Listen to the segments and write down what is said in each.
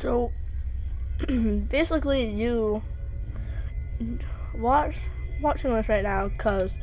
So basically, you watching this right now because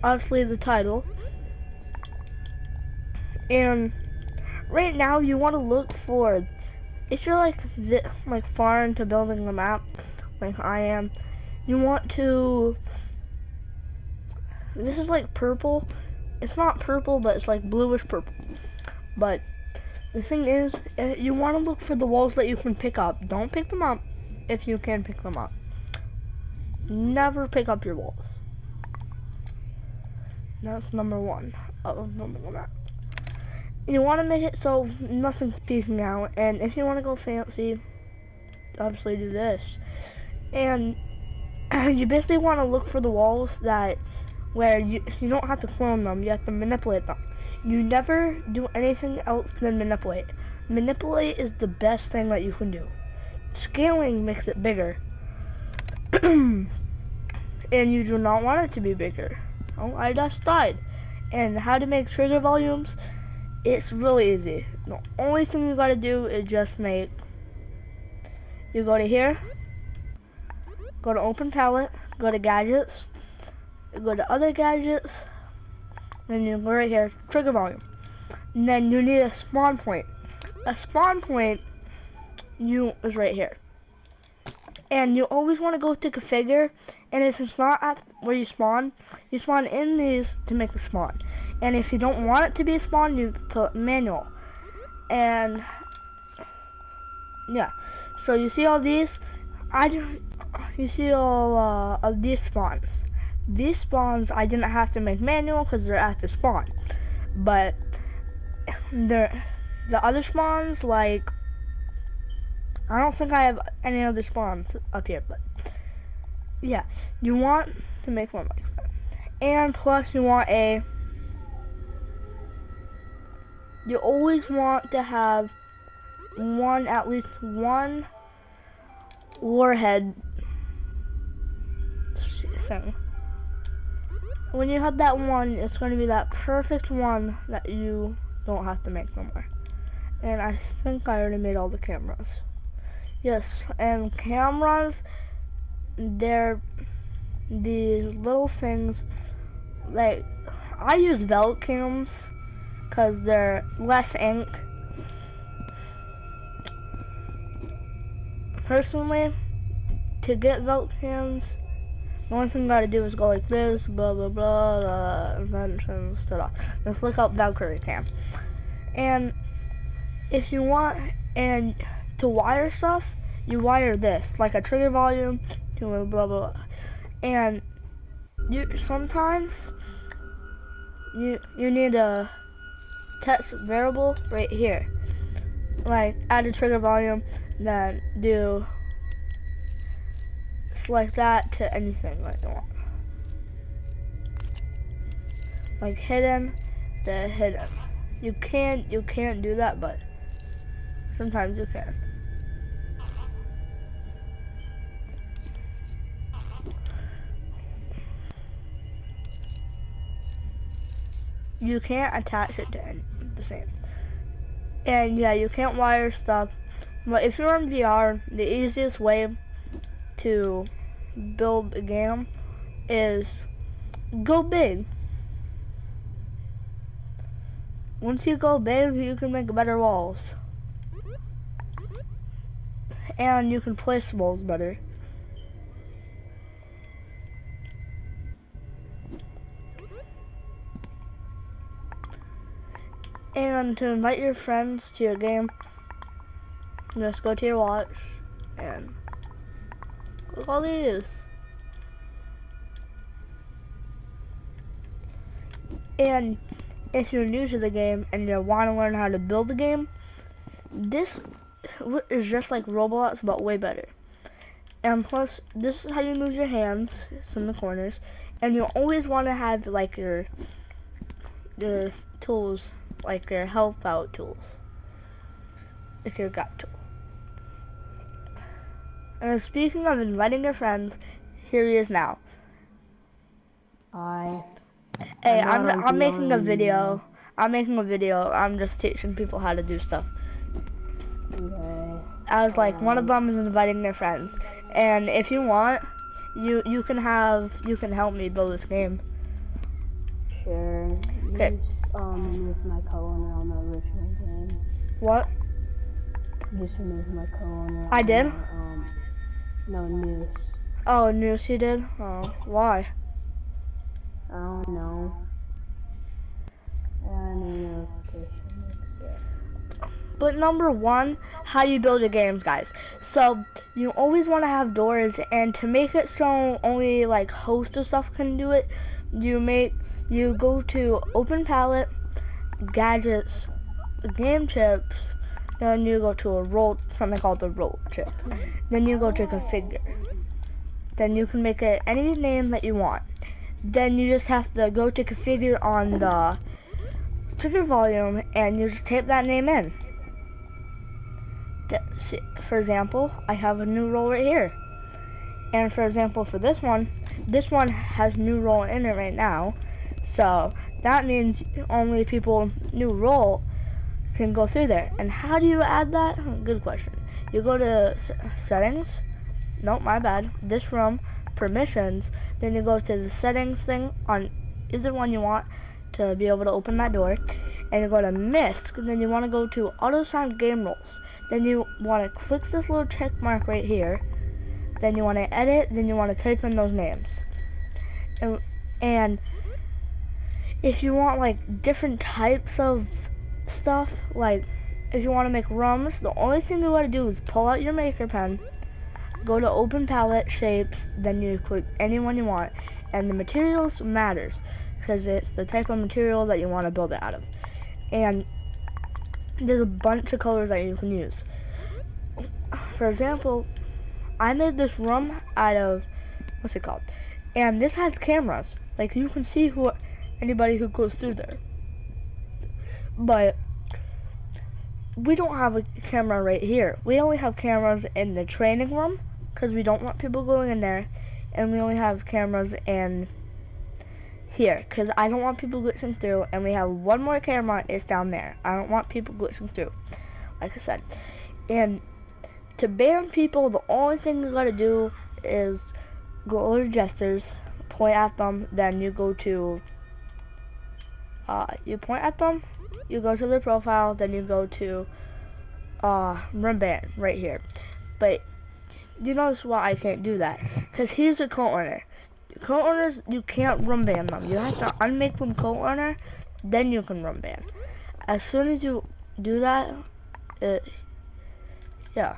obviously the title, and right now you want to look for, if you're like far into building the map, like I am, you want to. This is like purple. It's not purple, but it's like bluish purple. But the thing is, you want to look for the walls that you can pick up. Don't pick them up if you can pick them up. Never pick up your walls. That's number one of building a map. You want to make it so nothing's peeking out, and if you want to go fancy, obviously do this. And you basically want to look for the walls that where you don't have to clone them, you have to manipulate them. You never do anything else than manipulate. Manipulate is the best thing that you can do. Scaling makes it bigger. And you do not want it to be bigger. Oh, I just died. And how to make trigger volumes, it's really easy. The only thing you gotta do is just make, you go to here, go to open palette, go to gadgets, go to other gadgets, then you go right here, trigger volume. And then you need a spawn point. A spawn point is right here. And you always want to go to configure, and if it's not at where you spawn in these to make a spawn. And if you don't want it to be a spawn, you put manual. And yeah, so you see all these, you see all of these spawns. These spawns I didn't have to make manual because they're at the spawn, but the other spawns, like, I don't think I have any other spawns up here, but yeah, you want to make one like that. And plus you always want to have at least one warhead thing. When you have that one, it's going to be that perfect one that you don't have to make no more. And I think I already made all the cameras. Yes, and cameras, they're these little things, like, I use Velt cams because they're less ink. Personally, to get Velt cams, the only thing you gotta do is go like this, blah blah blah, inventions, ta-da. Just look up Valkyrie cam. And if you want, and to wire stuff, you wire this, like a trigger volume, to blah blah blah. And sometimes you need a text variable right here. Like add a trigger volume, then do select that to anything like you want. Like hidden, the hidden. You can't do that, but sometimes you can. You can't attach it to the same. And yeah, you can't wire stuff. But if you're in VR, the easiest way to build a game is go big. Once you go big, you can make better walls. And you can place walls better. And to invite your friends to your game, just go to your watch and look all these. And if you're new to the game and you want to learn how to build the game, this is just like Roblox but way better. And plus, this is how you move your hands. It's in the corners, and you always want to have like your tools, like your help out tools, like your gut tool. And speaking of inviting your friends, here he is now. Hi. Hey, I'm making a video. I'm just teaching people how to do stuff. Okay. I was like, one of them is inviting their friends, and if you want, you can help me build this game. Sure. Okay. Remove my co-owner on the original game. What? Just remove my co-owner. I did? No, Noose. Oh, Noose, you did? Oh, why? I don't know. I need notification. But number one, how you build your games, guys. So you always want to have doors, and to make it so only like hosts or stuff can do it, you go to Open Palette, Gadgets, Game Chips, then you go to something called the roll chip. Then you go to Configure. Then you can make it any name that you want. Then you just have to go to Configure on the trigger volume, and you just type that name in. For example, I have a new roll right here. And for example, for this one has new roll in it right now. So that means only people new roll can go through there. And how do you add that? Good question. You go to settings. Nope, my bad. This room, permissions. Then you go to the settings thing on either one you want to be able to open that door. And you go to MISC. Then you want to go to auto assign game roles. Then you want to click this little check mark right here. Then you want to edit. Then you want to type in those names. And if you want like different types of stuff, like if you want to make rooms, the only thing you got to do is pull out your maker pen, go to Open Palette, Shapes, then you click any one you want. And the materials matters because it's the type of material that you want to build it out of. And there's a bunch of colors that you can use. For example, I made this room out of, what's it called? And this has cameras. Like you can see anybody who goes through there. But we don't have a camera right here. We only have cameras in the training room because we don't want people going in there. And we only have cameras in here because I don't want people glitching through, and we have one more camera, it's down there. I don't want people glitching through, like I said. And to ban people, the only thing you gotta do is go to gestures, point at them, then you go to you point at them, you go to their profile, then you go to run ban right here. But you notice why I can't do that, because he's a co-owner. Co-owners, you can't run ban them. You have to unmake them co-owner, then you can run ban. As soon as you do that, yeah.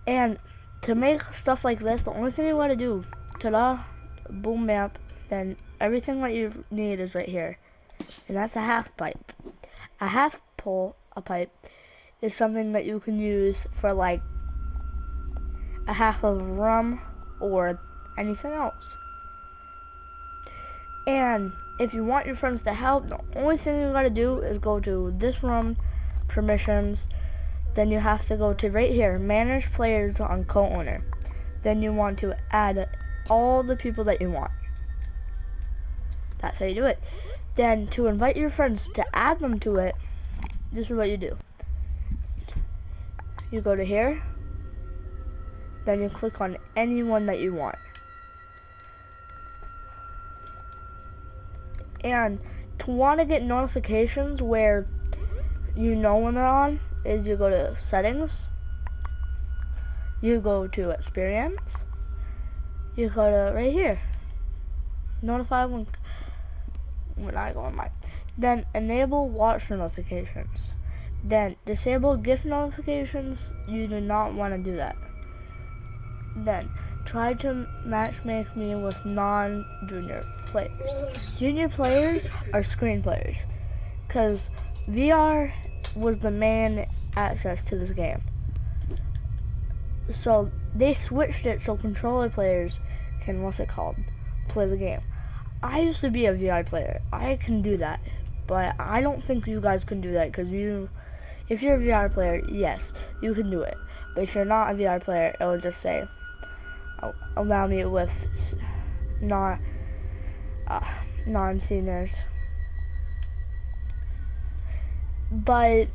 And to make stuff like this, the only thing you gotta do, ta-da, boom map, then everything that you need is right here. And that's a half pipe. A half a pipe, is something that you can use for like a half of rum or anything else. And if you want your friends to help, the only thing you gotta do is go to this room, permissions, then you have to go to right here, manage players on co-owner. Then you want to add all the people that you want. That's how you do it. Then to invite your friends to add them to it, this is what you do. You go to here, then you click on anyone that you want. And to want to get notifications where you know when they're on, is you go to settings, you go to experience, you go to right here, notify when I go on mine. Then enable watch notifications. Then disable gift notifications, you do not want to do that. Then try to matchmake me with non-junior players. Junior players are screen players, because VR was the main access to this game. So they switched it so controller players can, play the game. I used to be a VR player. I can do that, but I don't think you guys can do that, because if you're a VR player, yes, you can do it. But if you're not a VR player, it will just say, allow me with non-seniors. But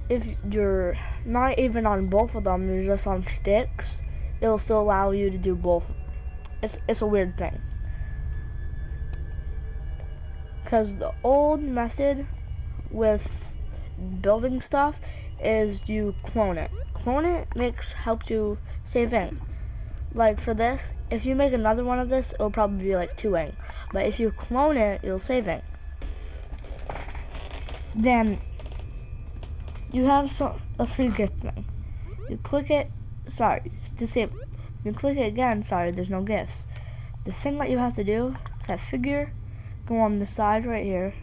if you're not even on both of them, you're just on sticks, it'll still allow you to do both. It's a weird thing. Because the old method with building stuff is you clone it. Clone it helps you save ink. Like for this, if you make another one of this, it'll probably be like 2 ink. But if you clone it, you'll save ink. Then you have a free gift thing. You click it, sorry, disable. You click it again, sorry, there's no gifts. The thing that you have to do, that figure, go on the side right here.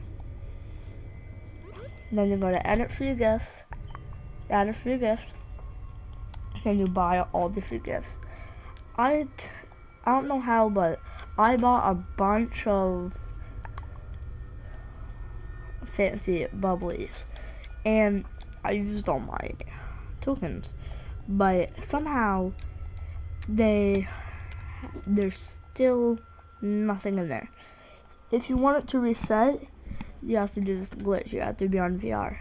Then you go to edit free gifts, add a free gift. Then you buy all the free gifts. I don't know how, but I bought a bunch of fancy bubblies, and I used all my tokens, but somehow there's still nothing in there. If you want it to reset, you have to do this glitch. You have to be on VR,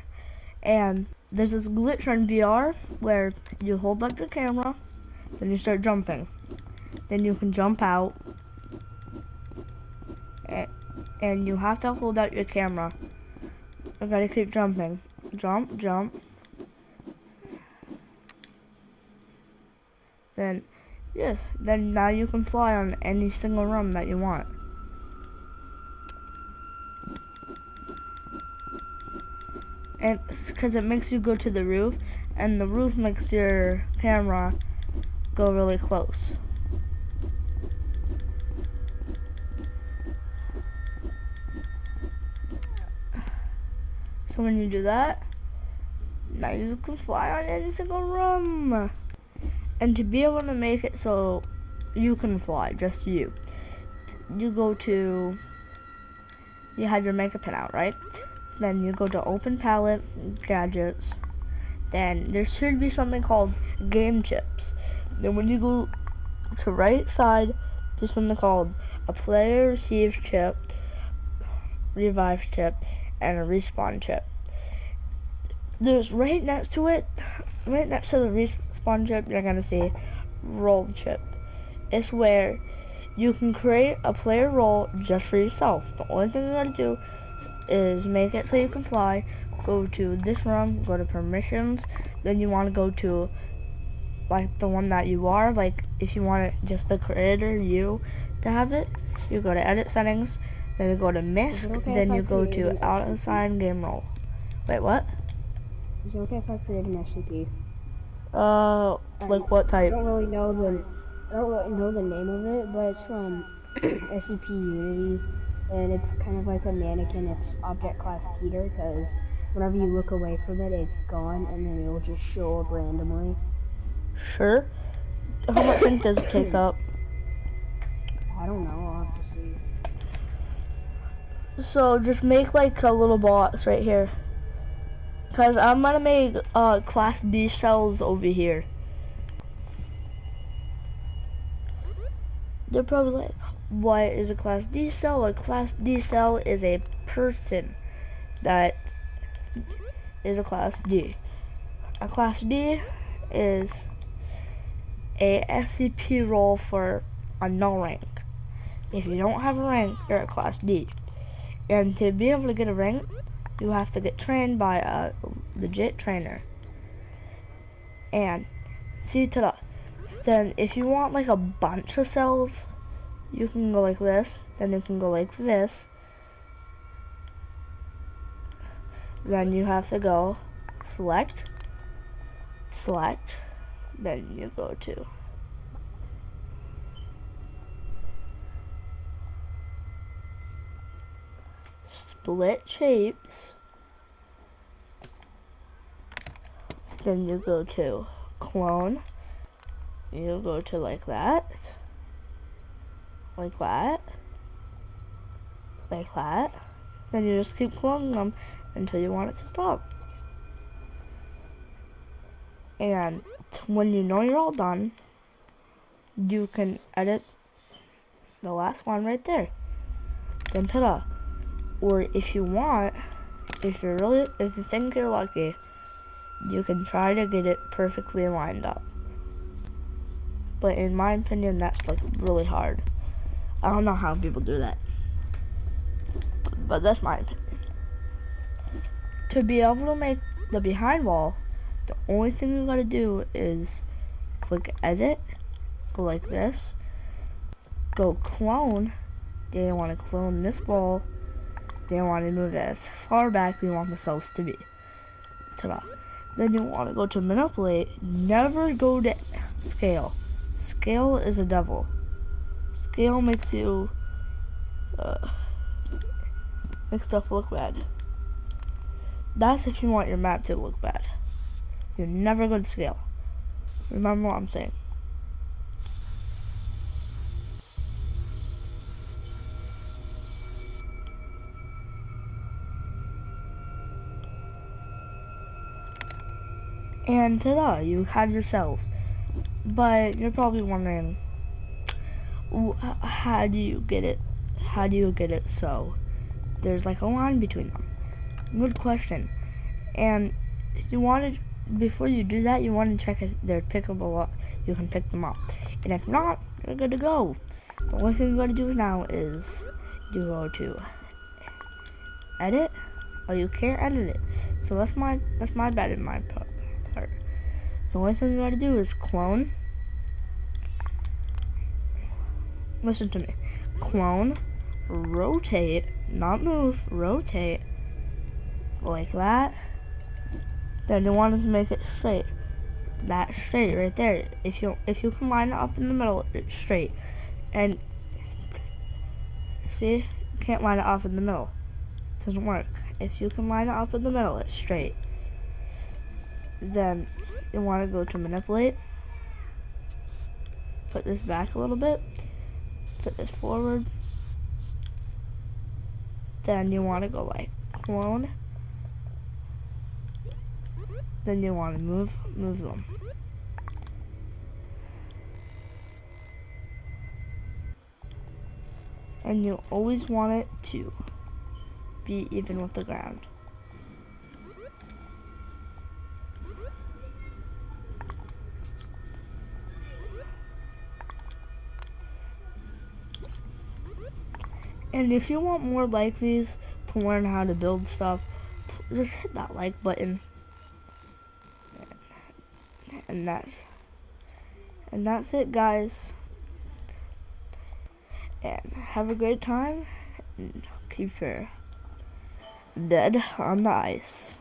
and there's this glitch on VR where you hold up your camera, then you start jumping, then you can jump out, and you have to hold out your camera. You gotta keep jumping. Jump, jump. Then, yes, then now you can fly on any single room that you want. And because it makes you go to the roof, and the roof makes your camera go really close. So when you do that, now you can fly on any single room. And to be able to make it so you can fly, just you go to, you have your makeup pen out, right? Then you go to open palette, gadgets. Then there should be something called game chips. Then when you go to right side, there's something called a player receives chip, revive chip, and a respawn chip. There's right next to it, right next to the respawn chip, you're gonna see roll chip. It's where you can create a player role just for yourself. The only thing you gotta do is make it so you can fly, go to this room, go to permissions, then you wanna go to like the one that you are, like if you want it just the creator, you, to have it, you go to edit settings, then you go to MISC, then you go to outside game role. Wait, what? Is it okay if I create an SCP? Like what type? I don't really know the name of it, but it's from SCP Unity, and it's kind of like a mannequin. It's object class Peter, because whenever you look away from it, it's gone, and then it will just show up randomly. Sure. How much ink does it take up? I don't know, I'll have to see. So just make like a little box right here. Cause I'm gonna make class D cells over here. They're probably like, what is a class D cell? A class D cell is a person that is a class D. A class D is a SCP role for a no rank. If you don't have a rank, you're a class D. And to be able to get a rank, you have to get trained by a legit trainer. And see to the, then if you want like a bunch of cells, you can go like this, then you can go like this. Then you have to go select, then you go to split shapes, then you go to clone, you go to like that, then you just keep cloning them until you want it to stop. And when you know you're all done, you can edit the last one right there. Then ta-da. Or if you want, if you think you're lucky, you can try to get it perfectly lined up. But in my opinion, that's like really hard. I don't know how people do that. But that's my opinion. To be able to make the behind wall, the only thing you gotta do is click edit, go like this, go clone. Then you want to clone this ball. Then you want to move it as far back you want the cells to be. Ta-da. Then you want to go to manipulate. Never go to scale. Scale is a devil. Scale makes you make stuff look bad. That's if you want your map to look bad. You never go to scale. Remember what I'm saying. And ta-da, you have your cells. But you're probably wondering, how do you get it? How do you get it so there's like a line between them? Good question. And you want to, before you do that, you want to check if they're pickable up. You can pick them up. And if not, you're good to go. The only thing you got to do now is you go to edit, or you can't edit it. So that's my bad in my part. The only thing you gotta do is clone. Listen to me. Clone, rotate, not move, rotate, like that. Then you want to make it straight. That's straight right there. If you can line it up in the middle, it's straight. And see, you can't line it up in the middle. It doesn't work. If you can line it up in the middle, it's straight. Then you want to go to manipulate, put this back a little bit, put this forward, then you want to go like clone, then you want to move them. And you always want it to be even with the ground. And if you want more like these to learn how to build stuff, just hit that like button. And that's it, guys. And have a great time, and keep your dead on the ice.